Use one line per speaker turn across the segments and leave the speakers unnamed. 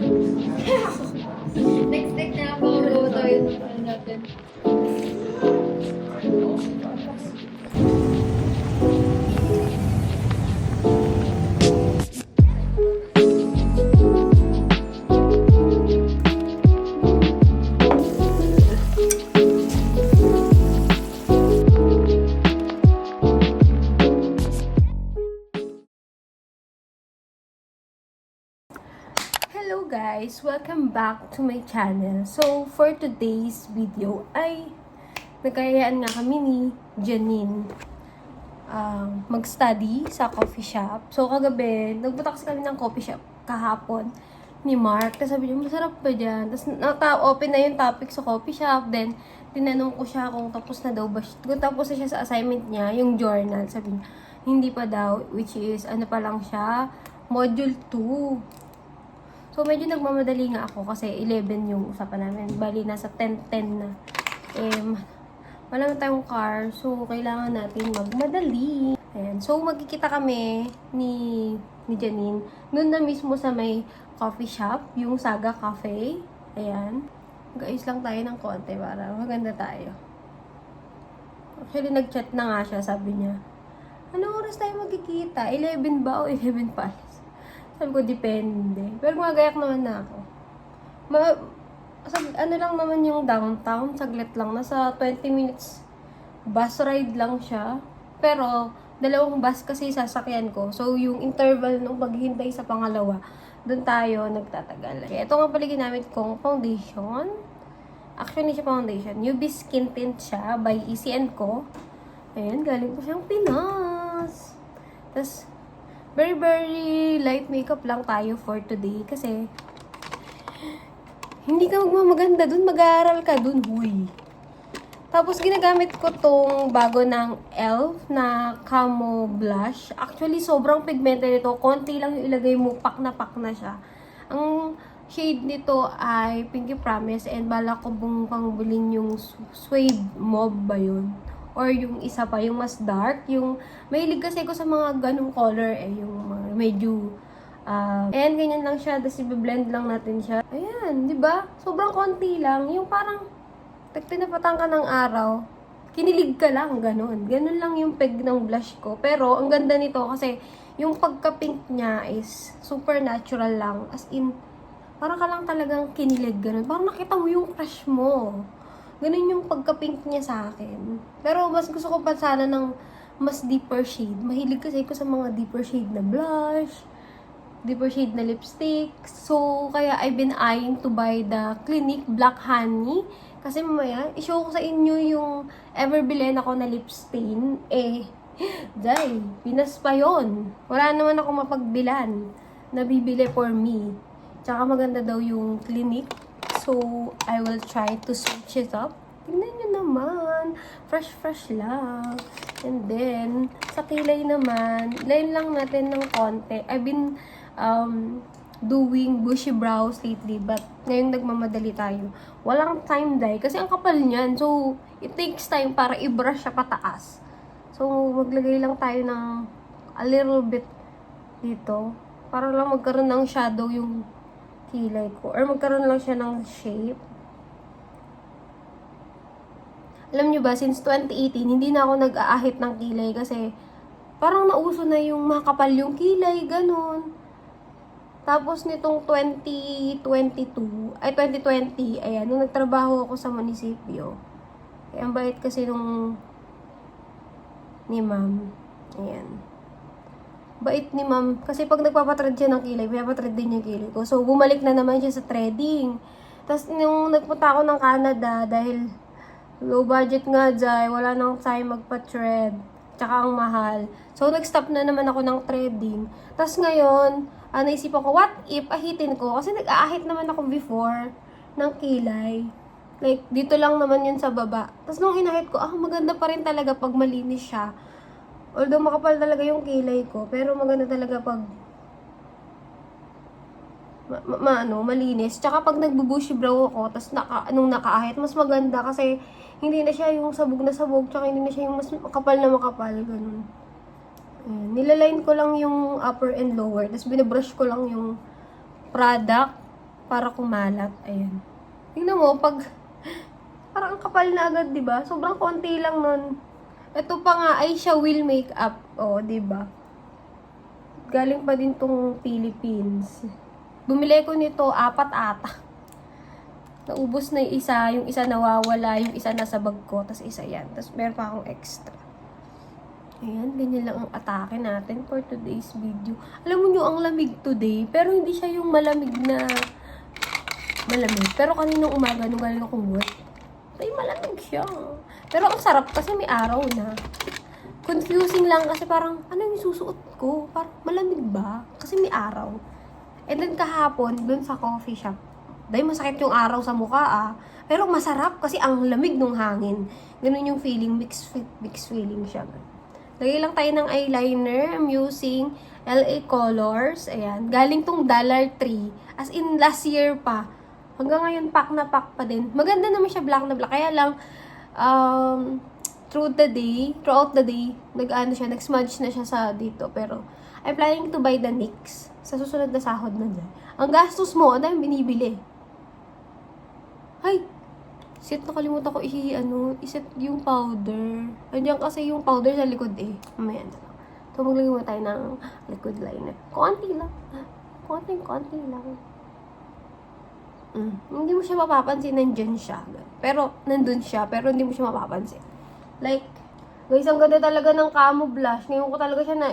Next na lang baka tayo natin.
Hello guys! Welcome back to my channel. So, for today's video ay nagkayaan nga kami ni Janine mag-study sa coffee shop. So, kagabi, nagpunta kasi kami ng coffee shop kahapon ni Mark. Tapos sabi niya, masarap ba dyan? Tapos open na yung topic sa coffee shop. Then, tinanong ko siya kung tapos na daw ba siya. Kung tapos na siya sa assignment niya, yung journal. Sabi niya, hindi pa daw, which is, ano pa lang siya, module 2. So, medyo nagmamadali nga ako kasi 11 yung usapan namin. Bali, nasa 10:10 na. Wala na tayong car. So, kailangan natin magmadali. Ayan. So, magkikita kami ni Janine. Doon na mismo sa may coffee shop. Yung Saga Cafe. Ayan. Mag-ayos lang tayo ng konti para maganda tayo. Actually, nag-chat na nga siya. Sabi niya, ano oras tayo magkikita? 11 ba o 11 pa? Sabi ko, depende. Pero magayak naman na ako. Ano lang naman yung downtown, saglit lang. Nasa 20 minutes bus ride lang siya. Pero, dalawang bus kasi sasakyan ko. So, yung interval nung paghintay sa pangalawa, doon tayo nagtatagal. Okay, ito nga pala ginamit kong foundation. Actually, siya foundation. UV Skin Tint siya by ECN Co. Ayan, galing ko siyang Pinas. Tapos, very light makeup lang tayo for today kasi hindi ka magmamaganda dun, mag-aaral ka dun, huy. Tapos ginagamit ko tong bago ng e.l.f. na Camo Blush. Actually, sobrang pigmented nito. Konti lang yung ilagay mo, pak na siya. Ang shade nito ay Pinky Promise and balak ko pang bilhin yung Suede Mauve ba yun? Or yung isa pa, yung mas dark, yung mahilig kasi ko sa mga ganung color yung mga medyo ayan, ganyan lang siya, tapos i-blend lang natin siya. Ayan, di ba? Sobrang konti lang, yung parang pinapatang ka ng araw, kinilig ka lang, ganun. Ganun lang yung peg ng blush ko. Pero, ang ganda nito kasi yung pagka-pink niya is super natural lang. As in, parang ka lang talagang kinilig, ganun. Parang nakita mo yung crush mo. Ganun yung pagka-pink niya sa akin. Pero mas gusto ko pa sana ng mas deeper shade. Mahilig kasi ko sa mga deeper shade na blush, deeper shade na lipstick. So, kaya I've been eyeing to buy the Clinique Black Honey. Kasi mamaya, i-show ko sa inyo yung ever bilhin ako na lip stain. Day, Pinas pa yun. Wala naman ako mapagbilan na bibili for me. Tsaka maganda daw yung Clinique. So, I will try to search it up. Tingnan nyo naman. Fresh lang. And then, sa kilay naman, line lang natin ng konti. I've been doing bushy brows lately. But, ngayong nagmamadali tayo. Walang time dye. Kasi ang kapal niyan. So, it takes time para i-brush siya pataas. So, maglagay lang tayo ng a little bit dito. Para lang magkaroon ng shadow yung kilay ko. Or magkaroon lang siya ng shape. Alam nyo ba, since 2018, hindi na ako nag-aahit ng kilay kasi parang nauso na yung makapal yung kilay, ganun. Tapos nitong 2020, ayan, nung nagtrabaho ako sa munisipyo. Ang bait kasi nung ni ma'am. Ayan. Bait ni ma'am. Kasi pag nagpapatrad siya ng kilay, pinapatrad din yung kilay ko. So, bumalik na naman siya sa threading. Tapos, nung nagpunta ako ng Canada, dahil low budget nga dyan, wala nang time magpa-thread. Tsaka ang mahal. So, nag-stop na naman ako ng threading. Tapos ngayon, naisipan ko, what if ahitin ko? Kasi nag-aahit naman ako before ng kilay. Like, dito lang naman yun sa baba. Tapos nung inahit ko, maganda pa rin talaga pag malinis siya. Although makapal talaga yung kilay ko, pero maganda talaga pag malinis. Tsaka pag nagbubushi brow ako, tas nung nakaahit, mas maganda kasi hindi na siya yung sabog na sabog, tsaka hindi na siya yung mas makapal na makapal, ganun. Ayan. Nilaline ko lang yung upper and lower, tas binabrush ko lang yung product para kumalat. Ayan. Tingnan mo, pag parang ang kapal na agad, di ba? Sobrang konti lang nun. Ito pa nga ay siya will makeup. O, di ba? Galing pa din tong Philippines. Bumili ko nito 4 ata. Naubos na yung isa nawawala, yung isa nasa bag ko, tas isa yan. Tas meron pa akong extra. Ayan, ganyan lang ang atake natin for today's video. Alam mo nyo, ang lamig today, pero hindi siya yung malamig na malamig. Pero kaninang umaga, nung galing akong work, ay malamig siya. Pero ang sarap kasi may araw na. Confusing lang kasi parang, ano yung susuot ko? Parang malamig ba? Kasi may araw. And then kahapon, dun sa coffee shop, dahil masakit yung araw sa mukha pero masarap kasi ang lamig ng hangin. Ganun yung feeling, mixed feeling siya. Lagay lang tayo ng eyeliner. I'm using LA Colors. Ayan. Galing tong Dollar Tree. As in, last year pa. Hanggang ngayon, pack na pack pa din. Maganda naman siya, black na black. Kaya lang, throughout the day, nag-smudge na siya sa dito. Pero, I'm planning to buy the NYX. Sa susunod na sahod na dyan. Ang gastos mo, ano yung binibili? Ay! Nakalimutan ko iset yung powder. Andiyan kasi yung powder sa likod eh. Mamaya na lang. So, maglagay mo tayo ng liquid liner. Konti lang. Konti lang. Hindi mo siya mapapansin, nandun siya. Pero, nandun siya, pero hindi mo siya mapapansin. Like, guys, ang ganda talaga ng Camo Blush. Ngayon ko talaga siya na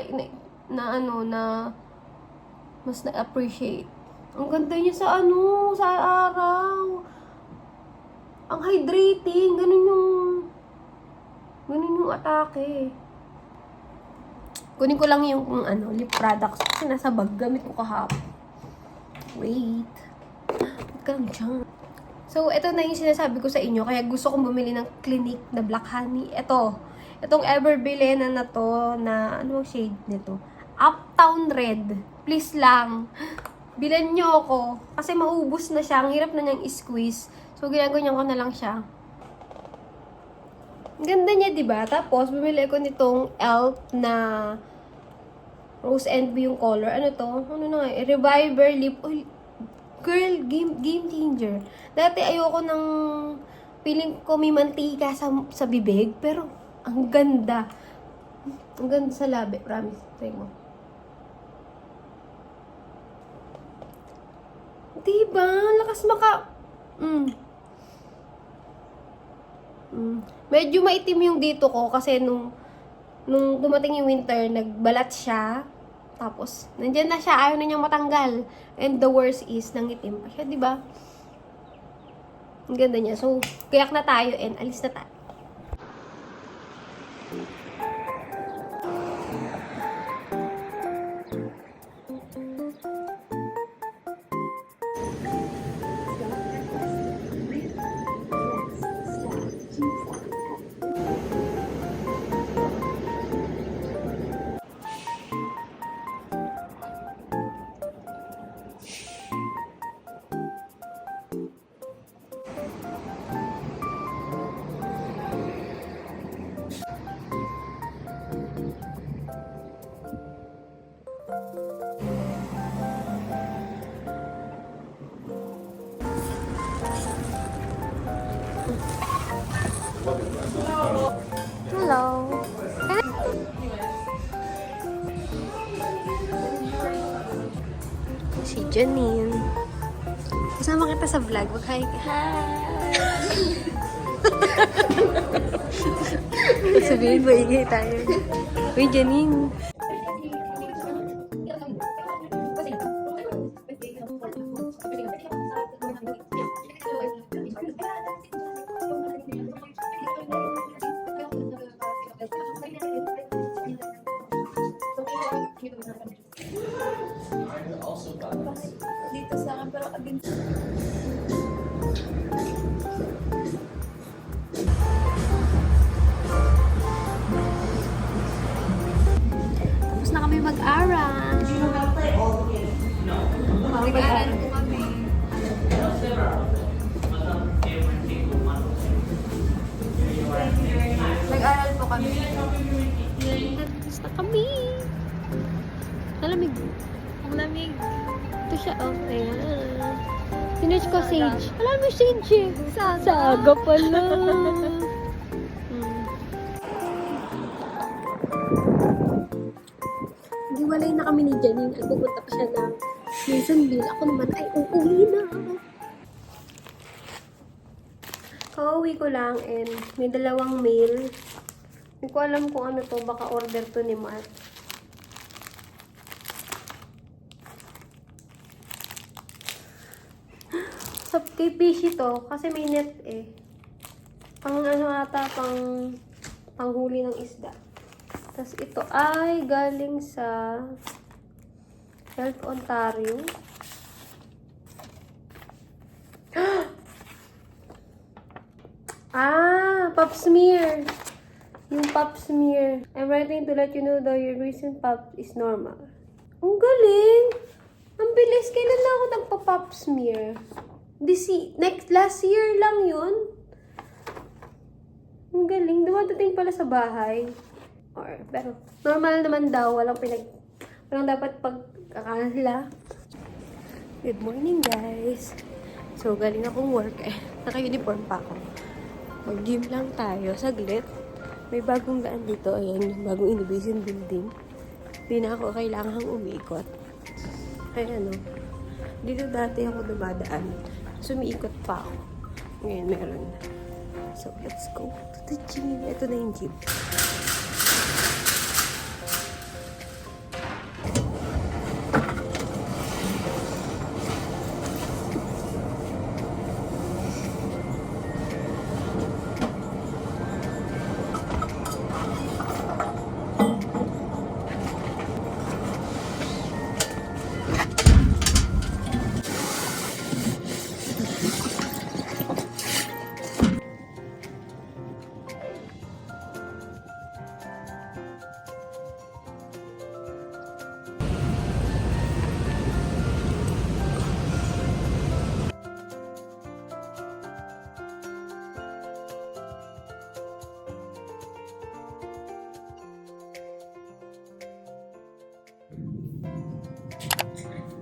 mas na-appreciate. Ang ganda niya sa araw. Ang hydrating, ganun yung atake. Kunin ko lang yung lip products kasi nasa bag, gamit ko kahapon. Wait. Wait ka lang dyan. So, ito na yung sinasabi ko sa inyo, kaya gusto kong bumili ng Clinique na Black Honey. Itong Everbilena na to, na, ano ang shade nito? Uptown Red. Please lang. Bilan nyo ako. Kasi maubos na siya. Ang hirap na niyang i-squeeze. So, ginagawa ko na lang siya. Ang ganda niya, diba? Tapos, bumili ko nitong e.l.f. na Rose Envy yung color. Ano to? Ano na nga? Reviver Lip Oil. Girl, game changer. Dati ayoko ng feeling ko may mantika sa bibig. Pero, ang ganda. Ang ganda sa labi. Promise. Try mo. Diba? Lakas Medyo maitim yung dito ko kasi nung dumating yung winter, nagbalat siya. Tapos, nandyan na siya, ayaw na niyang matanggal. And the worst is, nangitim pa siya, diba? Ang ganda niya. So, kayak na tayo and alis na tayo. Hello. Si Janine. Kasama kita sa vlog. Mag-hi ka. Hi! Sabihin mo, ingay tayo. Uy, Janine.
Dito sa akin, pero again.
Tapos na kami mag-aral.
Mag-aaral po kami. Nag-aral po kami.
Tapos na kami. Nalamig. Ang lamig. Ito siya, oh. Ayan. Sinerch ko sage. Alam mo sage eh. Saga pala. Hiwalay na kami ni Janine at pupunta pa siya ng Masonville. Ako naman ay uuwi na. Kauwi ko lang and may dalawang mail. Hindi ko alam kung ano to. Baka order to ni Mark. Sa kay Fishy to. Kasi may net eh. Pang ano ata, panghuli ng isda. Tapos ito ay galing sa Health Ontario. Pap smear. Yung pap smear. I'm writing to let you know that your recent pap is normal. Ang galing! Ang bilis. Kailan na ako nagpa-pap smear? Last year lang yun. Ang galing. Dumadating pala sa bahay. Pero normal naman daw. Walang dapat pagkakala. Good morning, guys. So, galing akong work eh. Naka-uniform pa ako. Mag-gym lang tayo. Saglit. May bagong daan dito. Ayan, yung bagong innovation building. Hindi na ako kailangang umikot. Ay, ano. Dito dati ako dumadaan. Sumiikot pa ako. Ngayon, meron na. So, let's go to the gym. Ito na yung gym.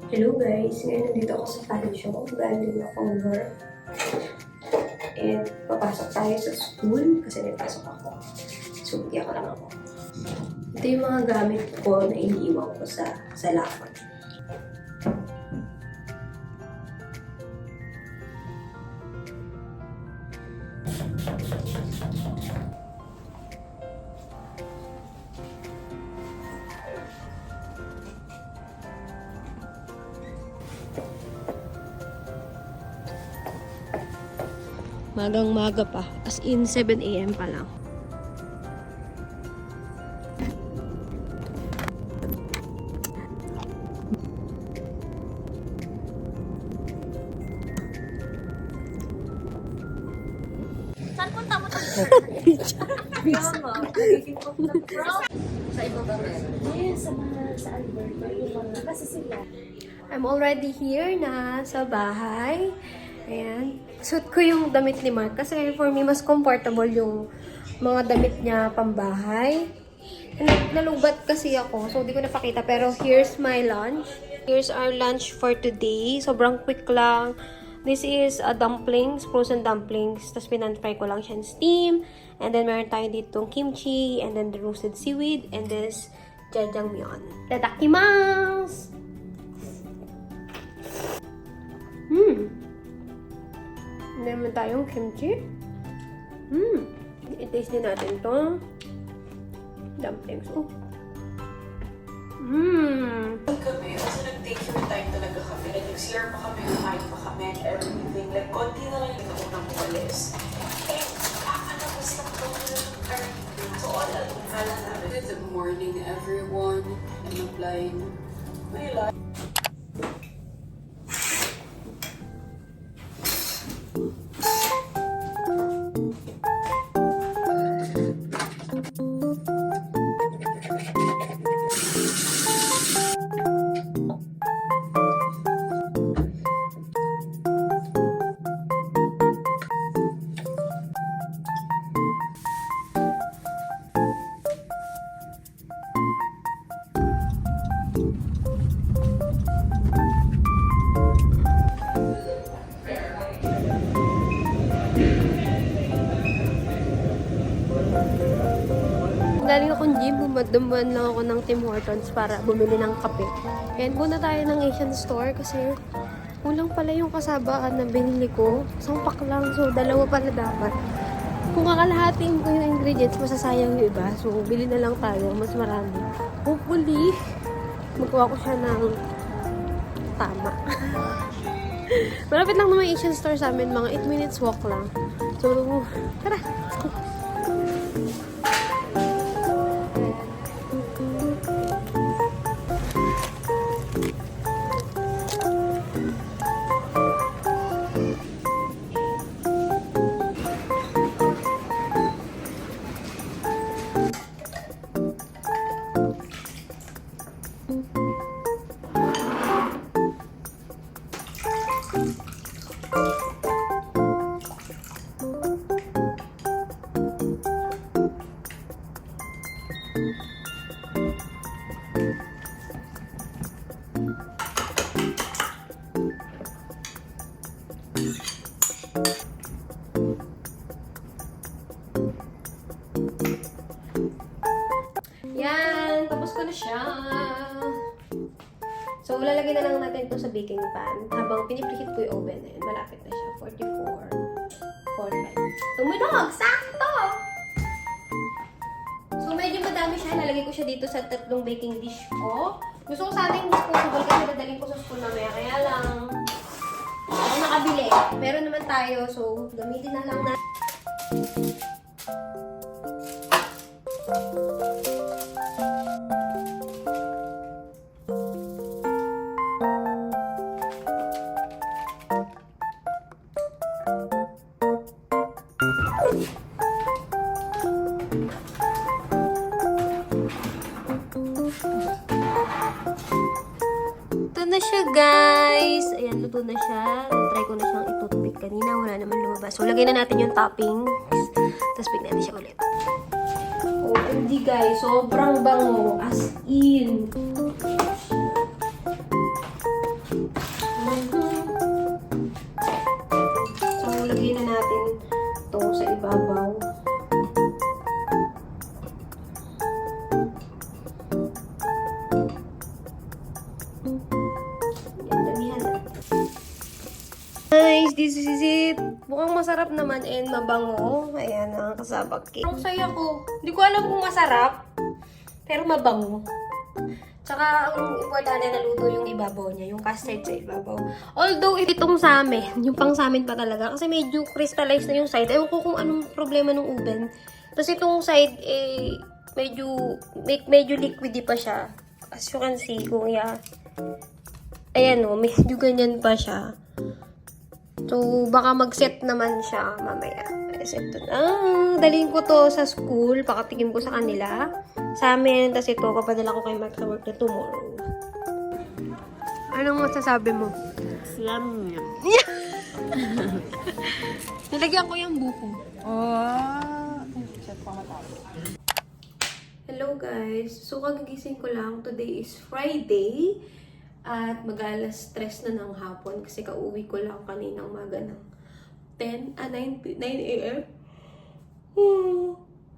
Hello guys! Ngayon nandito ako sa fan show. Galing akong work. And papasok tayo sa school kasi may pasok ako. So, hindi ako lang ako. Ito yung mga gamit ko na iniiwan ko sa locker. Magang-maga pa. As in, 7 AM pa lang.
Saan punta mo to? Sa iba ba meron? Yes, sa Albert. Kasi sila.
I'm already here na sa bahay. Ayan. Suot ko yung damit ni Mark kasi for me mas comfortable yung mga damit niya pambahay. Nalubat kasi ako so di ko napakita pero here's my lunch. Here's our lunch for today. Sobrang quick lang. This is dumplings, frozen dumplings. Tapos pinan-fry ko lang siya in steam. And then meron tayo ditong kimchi and then the roasted seaweed and this jjajangmyeon. Tadakimasu! Meron tayong kimchi. I-taste din natin to. Dumplings. Oh.
Kami, kasi nag-take your time talaga kami. Nag-CR pa kami, kumain pa kami, and everything. Like, konti na lang yung unang umalis. And, kakalabas lang daw nila ng quarantine. So, all alala namin. Good morning, everyone. I'm applying my life.
Galing akong gym, dumaan lang ako ng Tim Hortons para bumili ng kape. And muna tayo ng Asian store kasi kulang pala yung kasabaan na binili ko. Isang pack lang, so dalawa pala dapat. Kung kakalahatin ko yung ingredients, masasayang yung iba. So, bili na lang tayo, mas marami. Hopefully, magawa ko siya ng tama. Malapit lang naman Asian store sa amin, mga 8 minutes walk lang. So, tara, let's go. Yan, tapos ko na siya. So, lalagay na lang natin ito sa baking pan. Habang pinipreheat ko yung oven, ayan, malapit na siya. 44, 45. Tumunog! Sakto! So, medyo madami siya. Lalagay ko siya dito sa 3 baking dish ko. Gusto ko sana yung disposable kasi dadaling ko sa school mamaya. Kaya lang, ako nakabili. Meron naman tayo. So, gamitin na lang natin. Ito na siya, guys. Ayan, luto na siya. Try ko na siyang itutpick kanina. Wala naman lumabas. So, lagay na natin yung toppings. Tapos pick natin siya ulit. Oh, hindi guys. Sobrang bango. As in. So, lagay na natin ito sa ibabaw. Guys, this is it. Mukhang masarap naman and mabango. Ayan, ang kasabak cake. Ang saya ko. Hindi ko alam kung masarap, pero mabango. Tsaka, ang importante na luto yung ibabaw niya, yung custard sa ibabaw. Although, itong sa amin, yung pang sa amin pa talaga, kasi medyo crystallized na yung side. Ewan ko kung anong problema ng oven. Tapos itong side, medyo liquidy pa siya. As you can see, kung ayan o, medyo ganyan pa siya. So, baka mag-set naman siya mamaya. Set to na. Dalhin ko to sa school. Pakatikim ko sa kanila. Sa amin. Tapos ito, papadala ko kay Mark sa work na tomorrow. Anong masasabi mo?
Yum.
Nilagyan ko yung buko.
Oh.
Hello guys. So, kagigising ko lang. Today is Friday. At mag-alas 3 na ng hapon kasi kauwi ko lang kaninang umaga ng 9 a.m.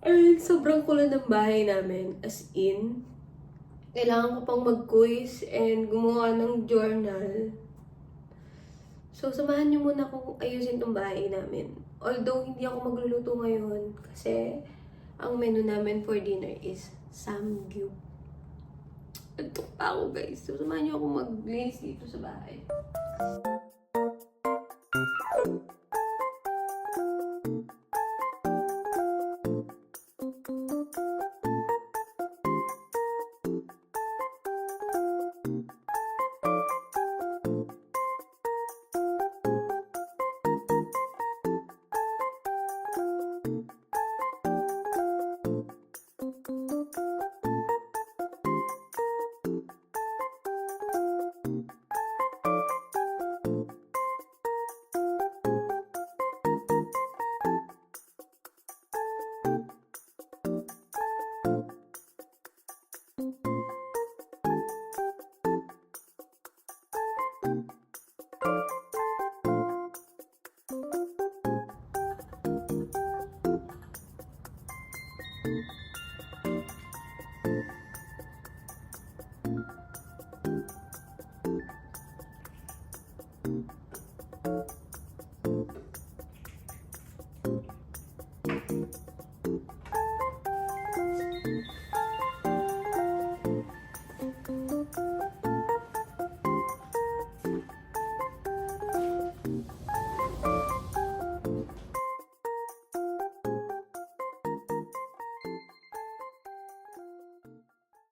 Ay, sobrang kulan ng bahay namin. As in, kailangan ko pang mag-quiz and gumawa ng journal. So, samahan niyo muna kung ayusin tong bahay namin. Although, hindi ako magluluto ngayon kasi ang menu namin for dinner is samgyup. Antok pa ako, guys. So, samahan niyo ako mag-linis dito sa bahay.